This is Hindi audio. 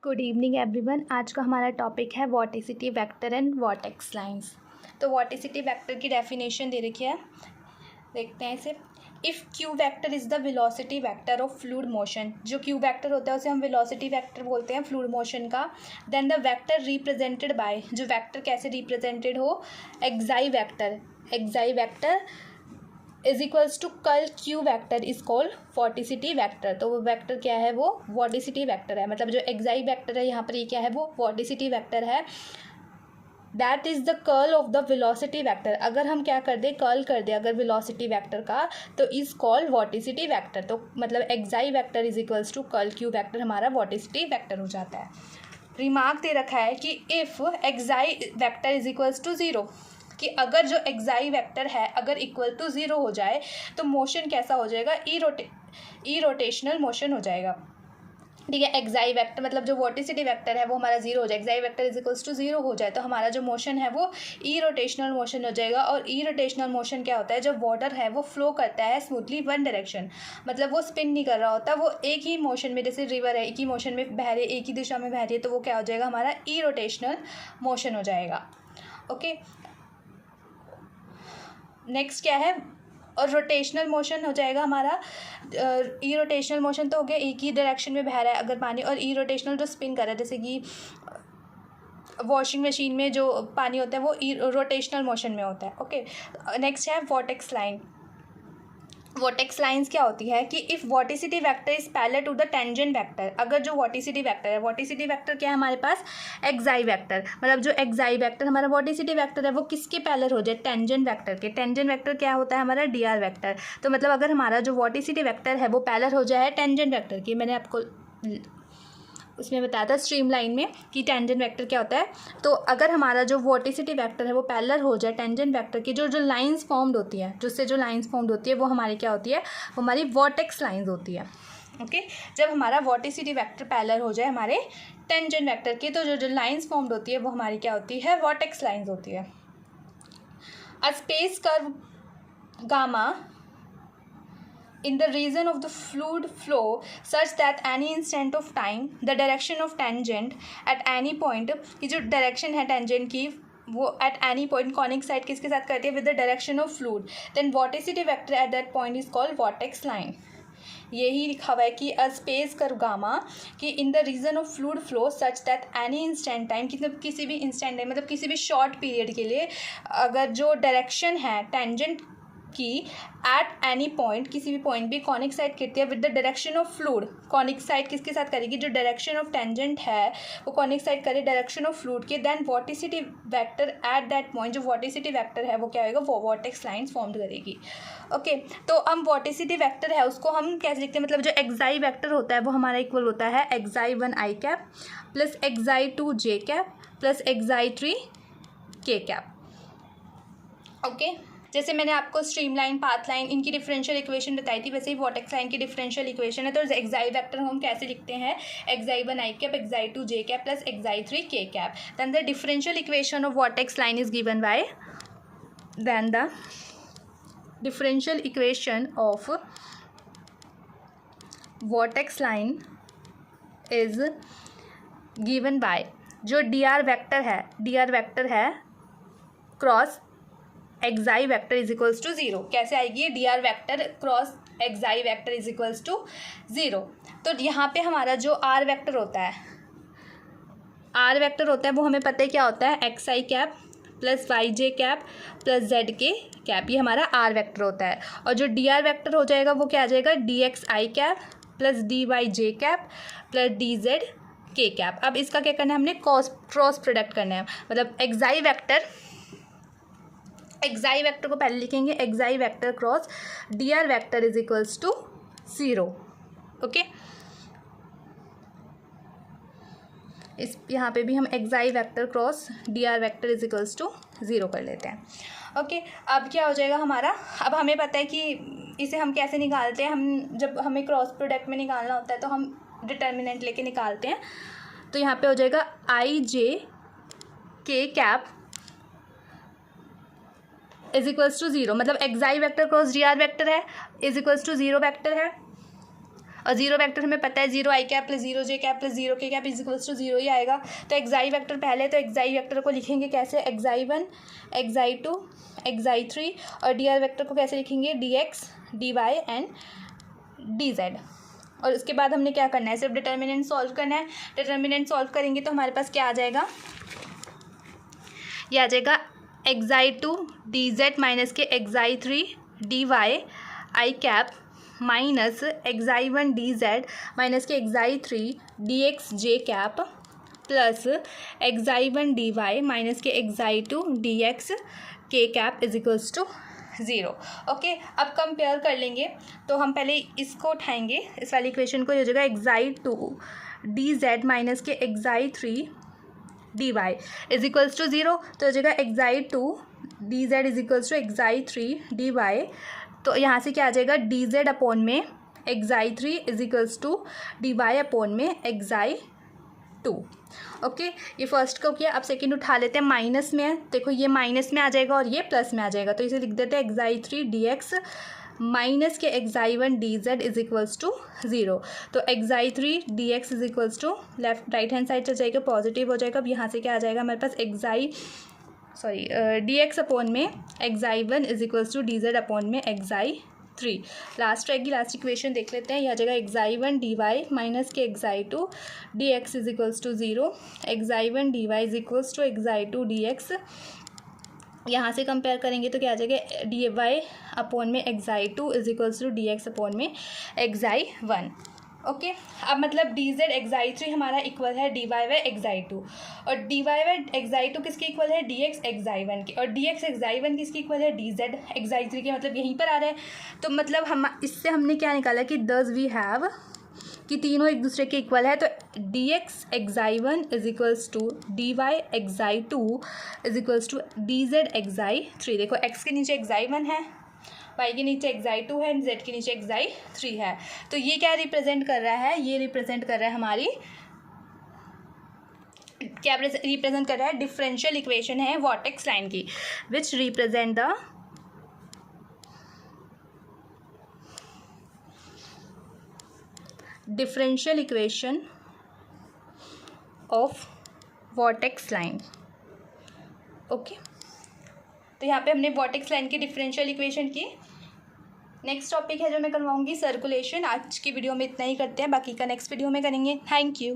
Good evening everyone. आज का हमारा टॉपिक है वॉटिसिटी वेक्टर एंड वॉर्टेक्स लाइंस। तो वॉटिसिटी वेक्टर की डेफिनेशन दे रखी है, देखते हैं इसे। If Q vector is the velocity vector of fluid motion, जो क्यू वेक्टर होता है उसे हम वेलोसिटी वेक्टर बोलते हैं फ्लूइड मोशन का। Then the vector represented by, जो वेक्टर कैसे रिप्रेजेंटेड हो, xi vector. Xi vector is equals to curl Q vector is called vorticity vector. तो वो वेक्टर क्या है, वो वॉटिसिटी वेक्टर है। मतलब जो एक्साई वेक्टर है यहाँ पर ये क्या है, वो वॉटिसिटी वेक्टर है। That is the curl of the velocity vector. अगर हम क्या कर दें, कर्ल कर दें अगर वेलोसिटी वेक्टर का, तो इज कॉल्ड वॉटिसिटी वेक्टर। तो मतलब xi vector is equals to curl Q vector हमारा वॉटिसिटी वेक्टर हो जाता है। रिमार्क दे रखा है कि if xi vector is equals to zero, कि अगर जो एक्साई वेक्टर है अगर इक्वल टू ज़ीरो हो जाए तो मोशन कैसा हो जाएगा, ई रोटेशनल मोशन हो जाएगा। ठीक है, एक्साई वेक्टर मतलब जो वॉटिसिटी वेक्टर है वो हमारा जीरो हो जाए, xi vector is equals to zero हो जाए तो हमारा जो मोशन है वो ई रोटेशनल मोशन हो जाएगा। और ई रोटेशनल मोशन क्या होता है, जब वाटर है वो फ्लो करता है स्मूथली वन डायरेक्शन, मतलब वो स्पिन नहीं कर रहा होता, वो एक ही मोशन में, जैसे रिवर है एक ही मोशन में बह रही है, एक ही दिशा में बह रही है, तो वो क्या हो जाएगा, हमारा ई रोटेशनल मोशन हो जाएगा। ओके, नेक्स्ट क्या है, और रोटेशनल मोशन हो जाएगा हमारा। ई रोटेशनल मोशन तो हो गया, एक ही डायरेक्शन में बह रहा है अगर पानी, और ई रोटेशनल जो स्पिन कर रहा है, जैसे कि वॉशिंग मशीन में जो पानी होता है वो ई रोटेशनल मोशन में होता है। ओके, नेक्स्ट है वॉर्टेक्स लाइन। वॉर्टेक्स लाइंस क्या होती है कि if vorticity vector is parallel to the tangent vector, अगर जो वॉटिसिटी वेक्टर है, वॉटिसिटी वेक्टर क्या है हमारे पास, एक्साई वेक्टर, मतलब जो एक्साई वेक्टर हमारा वॉटिसिटी वेक्टर है वो किसके पैरेलल हो जाए, टेंजेंट वेक्टर के। टेंजेंट वेक्टर क्या होता है हमारा, डी आर वेक्टर। तो मतलब अगर हमारा जो वॉटिसिटी वेक्टर है वो पैरेलल हो जाए टेंजेंट वेक्टर की, मैंने आपको उसमें बताया था स्ट्रीमलाइन में कि टेंजेंट वेक्टर क्या होता है। तो अगर हमारा जो वॉटिसिटी वेक्टर है वो पैरेलल हो जाए टेंजेंट वेक्टर की, जो जो लाइंस फॉर्म्ड होती है, जिससे जो लाइंस फॉर्म्ड होती है वो हमारी क्या होती है, वो हमारी वॉर्टेक्स लाइंस होती है। ओके, जब हमारा वॉटिसिटी वेक्टर पैरेलल हो जाए हमारे टेंजेंट वेक्टर की, तो जो जो लाइंस फॉर्म्ड होती है वो हमारी क्या होती है, वॉर्टेक्स लाइंस होती है। A space curve gamma in the region of the fluid flow such that any instant of time the direction of tangent at any point, कि जो डायरेक्शन है टेंजेंट की वो at any point conic side किसके साथ करती है, with the direction of fluid, then vorticity vector at that point is called vortex line। यही लिखा हुआ है कि अ स्पेस कर्व गामा कि in the region of fluid flow such that any instant time, किसी भी इंस्टेंट टाइम मतलब किसी भी शॉर्ट पीरियड के लिए अगर जो डायरेक्शन है टेंजेंट की एट एनी पॉइंट, किसी भी पॉइंट भी कॉनिक साइड करती है with the direction of fluid. Coincide किसके साथ करेगी, जो डायरेक्शन ऑफ टेंजेंट है वो कॉनिक साइड करे डायरेक्शन ऑफ फ्लूइड के, then vorticity vector at that point, जो वॉटिसिटी वेक्टर है वो क्या होगा, वो वॉर्टेक्स लाइंस फॉर्म करेगी। ओके, तो हम वॉटिसिटी वेक्टर है उसको हम कैसे लिखते हैं, मतलब जो एक्साई वेक्टर होता है वो हमारा इक्वल होता है xi 1 i cap plus xi 2 j cap plus xi 3 k cap. Okay, जैसे मैंने आपको स्ट्रीमलाइन, पाथ लाइन, इनकी डिफरेंशियल इक्वेशन बताई थी, वैसे ही वॉर्टेक्स लाइन की डिफरेंशियल इक्वेशन है। तो एक्साई वेक्टर हम कैसे लिखते हैं, xi 1 i cap xi 2 j cap plus xi 3 k cap. Then the differential equation of vortex line is given by, then the differential equation of vortex line is given by, जो डी आर वेक्टर है cross xi vector is equals to zero. कैसे आएगी, d are vector cross xi vector is equals to zero. तो यहाँ पे हमारा जो आर वेक्टर होता है वो हमें पता है क्या होता है, एक्स आई कैप प्लस वाई जे कैप प्लस जेड के कैप, ये हमारा आर वेक्टर होता है। और जो डी आर वेक्टर हो जाएगा वो क्या आ जाएगा, डी एक्स आई कैप प्लस डी वाई जे कैप प्लस डी जेड के कैप। अब इसका क्या करना है, हमने क्रॉस प्रोडक्ट करना है, मतलब एक्साई वेक्टर को पहले लिखेंगे, xi vector cross D R vector is equals to zero. Okay, इस यहाँ पे भी हम xi vector cross D R vector is equals to zero कर लेते हैं। ओके, अब क्या हो जाएगा हमारा, अब हमें पता है कि इसे हम कैसे निकालते हैं, हम जब हमें क्रॉस प्रोडक्ट में निकालना होता है तो हम डिटर्मिनेंट लेके निकालते हैं। तो यहाँ पे हो जाएगा I J K cap is equals to zero, मतलब xi vector cross D R vector है is equals to zero vector है। और जीरो वेक्टर हमें पता है zero I cap plus zero J cap plus zero K cap is equals to zero ही आएगा। तो एक्साई वेक्टर पहले, तो एक्साई वेक्टर को लिखेंगे कैसे, एक्साई 1, एक्साई 2, एक्साई 3, और डी आर वेक्टर को कैसे लिखेंगे, d x, d y and d z. और उसके बाद हमने क्या करना है, सिर्फ डिटर्मिनेंट सॉल्व करना है। डिटर्मिनेंट सॉल्व करेंगे तो हमारे पास क्या आ जाएगा, ये आ जाएगा एक्साई 2 डी जेड माइनस के xi 3 D Y I cap minus xi 1 D Z minus के xi 3 D X J cap plus xi 1 D Y minus के xi 2 D X K cap is equals to zero. Okay, अब कंपेयर कर लेंगे तो हम पहले इसको उठाएंगे, इस वाली इक्वेशन को, हो जाएगा एक्साई 2 डी जेड माइनस के xi 3 D y is equals to zero. तो हो जाएगा xi 2 d Z is equals to xi 3 D y. तो यहाँ से क्या आ जाएगा, डी जेड अपॉन में xi 3 is equals to d y upon में एक्साई 2। ओके, ये फर्स्ट को किया। अब सेकंड उठा लेते हैं, माइनस में है, देखो ये माइनस में आ जाएगा और ये प्लस में आ जाएगा, तो इसे लिख देते हैं एक्साई 3 डी एक्स माइनस के xi 1 D Z is equals to zero. तो xi 3 D x is equals to left right hand side चल जाएगा, पॉजिटिव हो जाएगा। अब यहाँ से क्या आ जाएगा हमारे पास, डी एक्स अपॉन में xi 1 is equals to d z upon में एक्साई 3। लास्ट रहेगी, लास्ट इक्वेशन देख लेते हैं। यह जगह एक्साई 1 डी वाई माइनस के xi 2 D x is equals to zero. Xi 1 D y is equals to xi 2 D x. यहाँ से कंपेयर करेंगे तो क्या आ जाएगा, डी वाई अपॉन में xi 2 is equals to d x upon में एक्साई 1। ओके, अब मतलब डी जेड एक्साई 3 हमारा इक्वल है डी वाई वाई एक्साई 2, और डी वाई वाई एक्साई 2 किसके इक्वल है, डी एक्स एक्साई 1 के, और डी एक्स एक्साई 1 किसके इक्वल है, डी जेड एक्साई 3 के, मतलब यहीं पर आ रहा है। तो मतलब हम इससे हमने क्या निकाला कि दस वी हैव कि तीनों एक दूसरे के इक्वल है। तो d x xi 1 is equals to d y xi 2 is equals to d z xi 3। देखो एक्स के नीचे एक्साई 1 है, वाई के नीचे एक्साई 2 है एंड जेड के नीचे एक्साई 3 है। तो ये क्या रिप्रेजेंट कर रहा है, ये रिप्रेजेंट कर रहा है हमारी, क्या रिप्रेजेंट कर रहा है, डिफरेंशियल इक्वेशन है वर्टेक्स लाइन की, which represent the differential equation of vertex line. Okay, तो यहाँ पे हमने वर्टेक्स लाइन की डिफरेंशियल इक्वेशन की। नेक्स्ट टॉपिक है जो मैं करवाऊंगी सर्कुलेशन। आज की वीडियो में इतना ही करते हैं, बाकी का नेक्स्ट वीडियो में करेंगे। Thank you.